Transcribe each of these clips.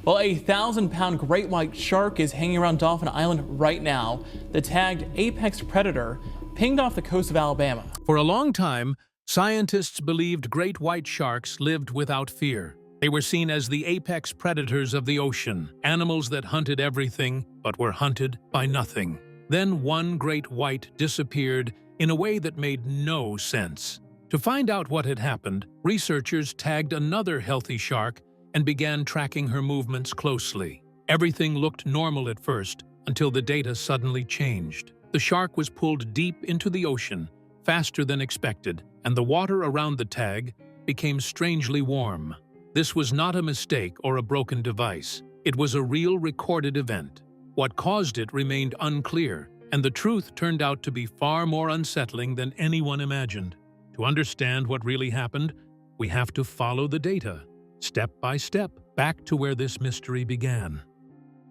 Well, a 1,000-pound great white shark is hanging around Dolphin Island right now. The tagged apex predator pinged off the coast of Alabama. For a long time, scientists believed great white sharks lived without fear. They were seen as the apex predators of the ocean, animals that hunted everything but were hunted by nothing. Then one great white disappeared in a way that made no sense. To find out what had happened, researchers tagged another healthy shark and began tracking her movements closely. Everything looked normal at first, until the data suddenly changed. The shark was pulled deep into the ocean, faster than expected, and the water around the tag became strangely warm. This was not a mistake or a broken device. It was a real recorded event. What caused it remained unclear, and the truth turned out to be far more unsettling than anyone imagined. To understand what really happened, we have to follow the data, step by step, back to where this mystery began.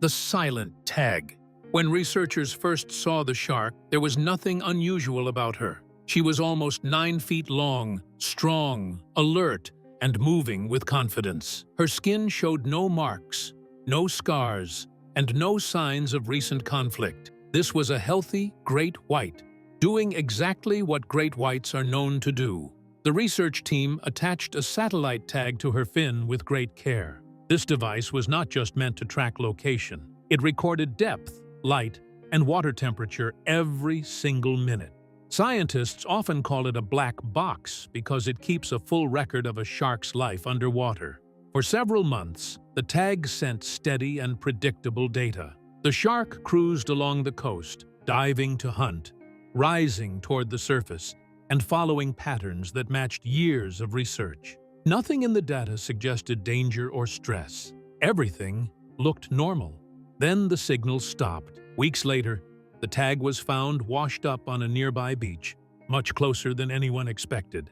The silent tag. When researchers first saw the shark, there was nothing unusual about her. She was almost 9 feet long, strong, alert, and moving with confidence. Her skin showed no marks, no scars, and no signs of recent conflict. This was a healthy great white, doing exactly what great whites are known to do. The research team attached a satellite tag to her fin with great care. This device was not just meant to track location. It recorded depth, light, and water temperature every single minute. Scientists often call it a black box because it keeps a full record of a shark's life underwater. For several months, the tag sent steady and predictable data. The shark cruised along the coast, diving to hunt, rising toward the surface, and following patterns that matched years of research. Nothing in the data suggested danger or stress. Everything looked normal. Then the signal stopped. Weeks later, the tag was found washed up on a nearby beach, much closer than anyone expected.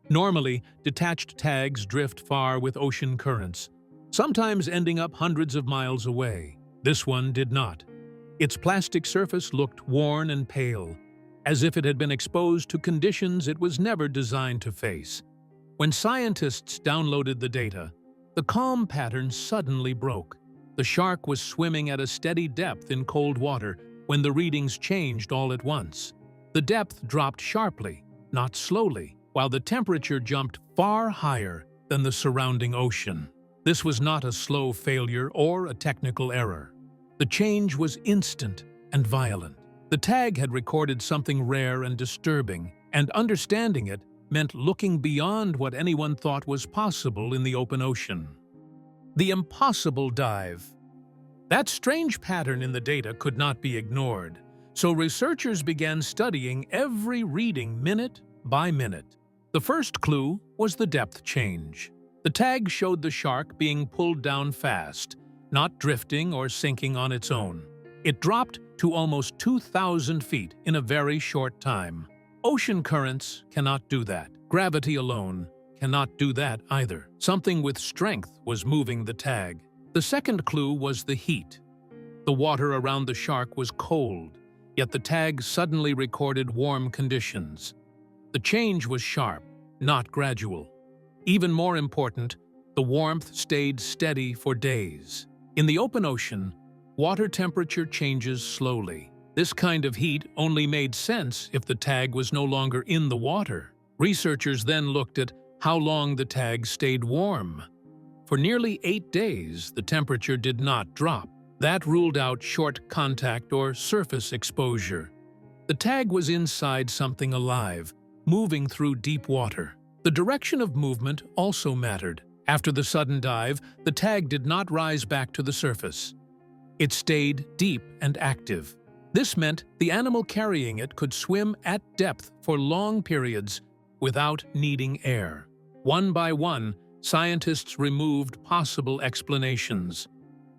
Normally, detached tags drift far with ocean currents, sometimes ending up hundreds of miles away. This one did not. Its plastic surface looked worn and pale, as if it had been exposed to conditions it was never designed to face. When scientists downloaded the data, the calm pattern suddenly broke. The shark was swimming at a steady depth in cold water when the readings changed all at once. The depth dropped sharply, not slowly, while the temperature jumped far higher than the surrounding ocean. This was not a slow failure or a technical error. The change was instant and violent. The tag had recorded something rare and disturbing, and understanding it meant looking beyond what anyone thought was possible in the open ocean. The impossible dive. That strange pattern in the data could not be ignored, so researchers began studying every reading minute by minute. The first clue was the depth change. The tag showed the shark being pulled down fast, not drifting or sinking on its own. It dropped to almost 2,000 feet in a very short time. Ocean currents cannot do that. Gravity alone cannot do that either. Something with strength was moving the tag. The second clue was the heat. The water around the shark was cold, yet the tag suddenly recorded warm conditions. The change was sharp, not gradual. Even more important, the warmth stayed steady for days. In the open ocean, water temperature changes slowly. This kind of heat only made sense if the tag was no longer in the water. Researchers then looked at how long the tag stayed warm. For nearly 8 days, the temperature did not drop. That ruled out short contact or surface exposure. The tag was inside something alive, moving through deep water. The direction of movement also mattered. After the sudden dive, the tag did not rise back to the surface. It stayed deep and active. This meant the animal carrying it could swim at depth for long periods without needing air. One by one, scientists removed possible explanations.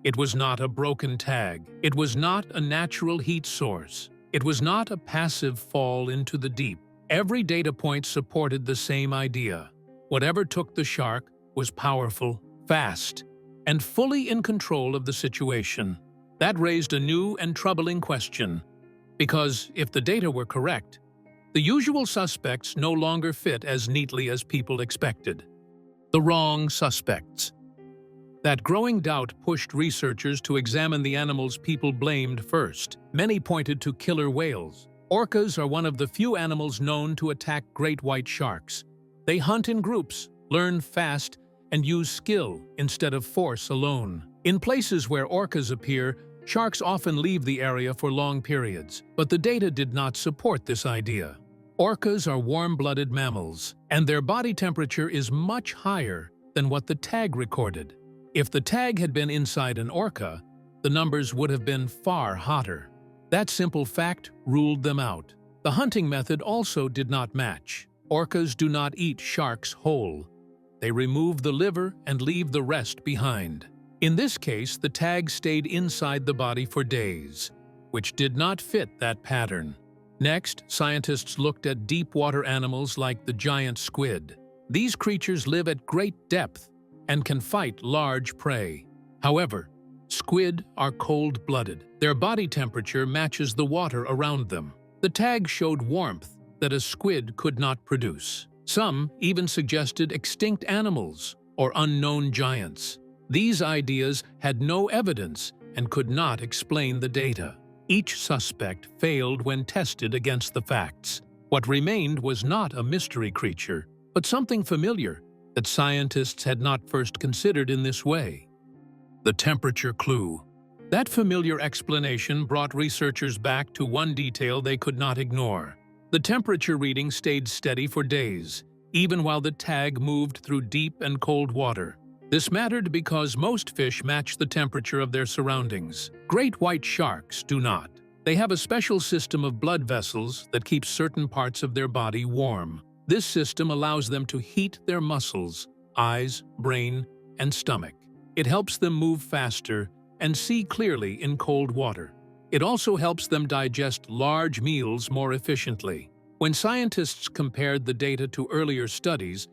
It was not a broken tag. It was not a natural heat source. It was not a passive fall into the deep. Every data point supported the same idea. Whatever took the shark was powerful, fast, and fully in control of the situation. That raised a new and troubling question, because if the data were correct, the usual suspects no longer fit as neatly as people expected. The wrong suspects. That growing doubt pushed researchers to examine the animals people blamed first. Many pointed to killer whales. Orcas are one of the few animals known to attack great white sharks. They hunt in groups, learn fast, and use skill instead of force alone. In places where orcas appear, sharks often leave the area for long periods, but the data did not support this idea. Orcas are warm-blooded mammals, and their body temperature is much higher than what the tag recorded. If the tag had been inside an orca, the numbers would have been far hotter. That simple fact ruled them out. The hunting method also did not match. Orcas do not eat sharks whole. They remove the liver and leave the rest behind. In this case, the tag stayed inside the body for days, which did not fit that pattern. Next, scientists looked at deep-water animals like the giant squid. These creatures live at great depth and can fight large prey. However, squid are cold-blooded. Their body temperature matches the water around them. The tag showed warmth that a squid could not produce. Some even suggested extinct animals or unknown giants. These ideas had no evidence and could not explain the data. Each suspect failed when tested against the facts. What remained was not a mystery creature, but something familiar that scientists had not first considered in this way. The temperature clue. That familiar explanation brought researchers back to one detail they could not ignore. The temperature reading stayed steady for days, even while the tag moved through deep and cold water. This mattered because most fish match the temperature of their surroundings. Great white sharks do not. They have a special system of blood vessels that keeps certain parts of their body warm. This system allows them to heat their muscles, eyes, brain, and stomach. It helps them move faster and see clearly in cold water. It also helps them digest large meals more efficiently. When scientists compared the data to earlier studies,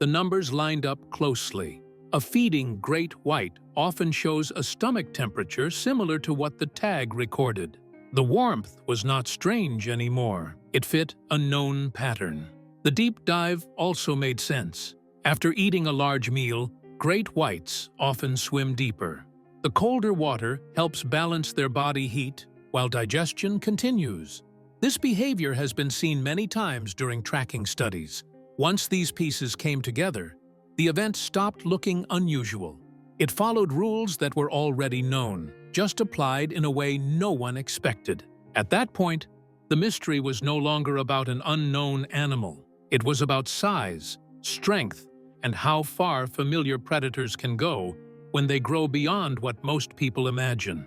the numbers lined up closely. A feeding great white often shows a stomach temperature similar to what the tag recorded. The warmth was not strange anymore. It fit a known pattern. The deep dive also made sense. After eating a large meal, great whites often swim deeper. The colder water helps balance their body heat while digestion continues. This behavior has been seen many times during tracking studies. Once these pieces came together, the event stopped looking unusual. It followed rules that were already known, just applied in a way no one expected. At that point, the mystery was no longer about an unknown animal. It was about size, strength, and how far familiar predators can go when they grow beyond what most people imagine.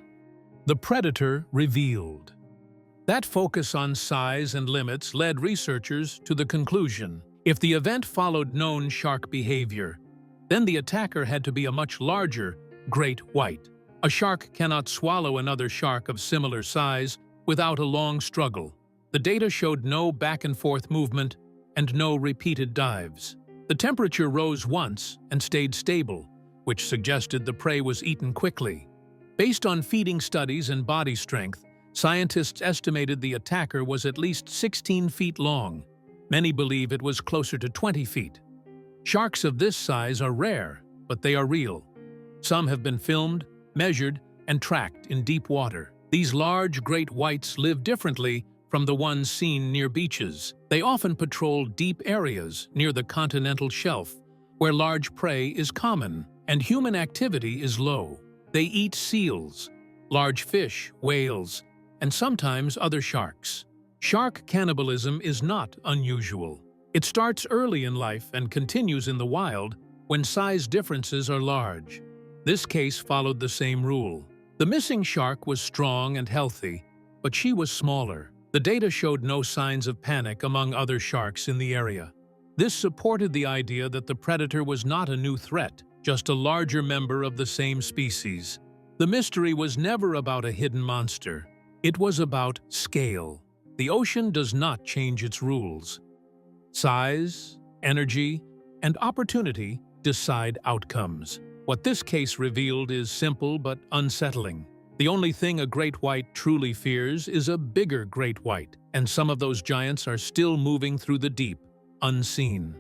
The predator revealed. That focus on size and limits led researchers to the conclusion: if the event followed known shark behavior, then the attacker had to be a much larger great white. A shark cannot swallow another shark of similar size without a long struggle. The data showed no back-and-forth movement and no repeated dives. The temperature rose once and stayed stable, which suggested the prey was eaten quickly. Based on feeding studies and body strength, scientists estimated the attacker was at least 16 feet long. Many believe it was closer to 20 feet. Sharks of this size are rare, but they are real. Some have been filmed, measured, and tracked in deep water. These large great whites live differently from the ones seen near beaches. They often patrol deep areas near the continental shelf, where large prey is common and human activity is low. They eat seals, large fish, whales, and sometimes other sharks. Shark cannibalism is not unusual. It starts early in life and continues in the wild when size differences are large. This case followed the same rule. The missing shark was strong and healthy, but she was smaller. The data showed no signs of panic among other sharks in the area. This supported the idea that the predator was not a new threat, just a larger member of the same species. The mystery was never about a hidden monster. It was about scale. The ocean does not change its rules. Size, energy, and opportunity decide outcomes. What this case revealed is simple but unsettling. The only thing a great white truly fears is a bigger great white, and some of those giants are still moving through the deep, unseen.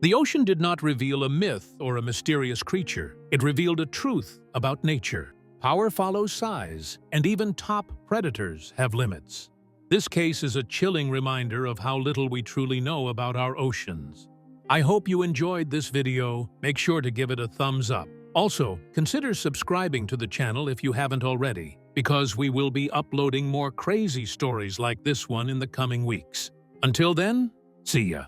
The ocean did not reveal a myth or a mysterious creature. It revealed a truth about nature. Power follows size, and even top predators have limits. This case is a chilling reminder of how little we truly know about our oceans. I hope you enjoyed this video. Make sure to give it a thumbs up. Also, consider subscribing to the channel if you haven't already, because we will be uploading more crazy stories like this one in the coming weeks. Until then, see ya.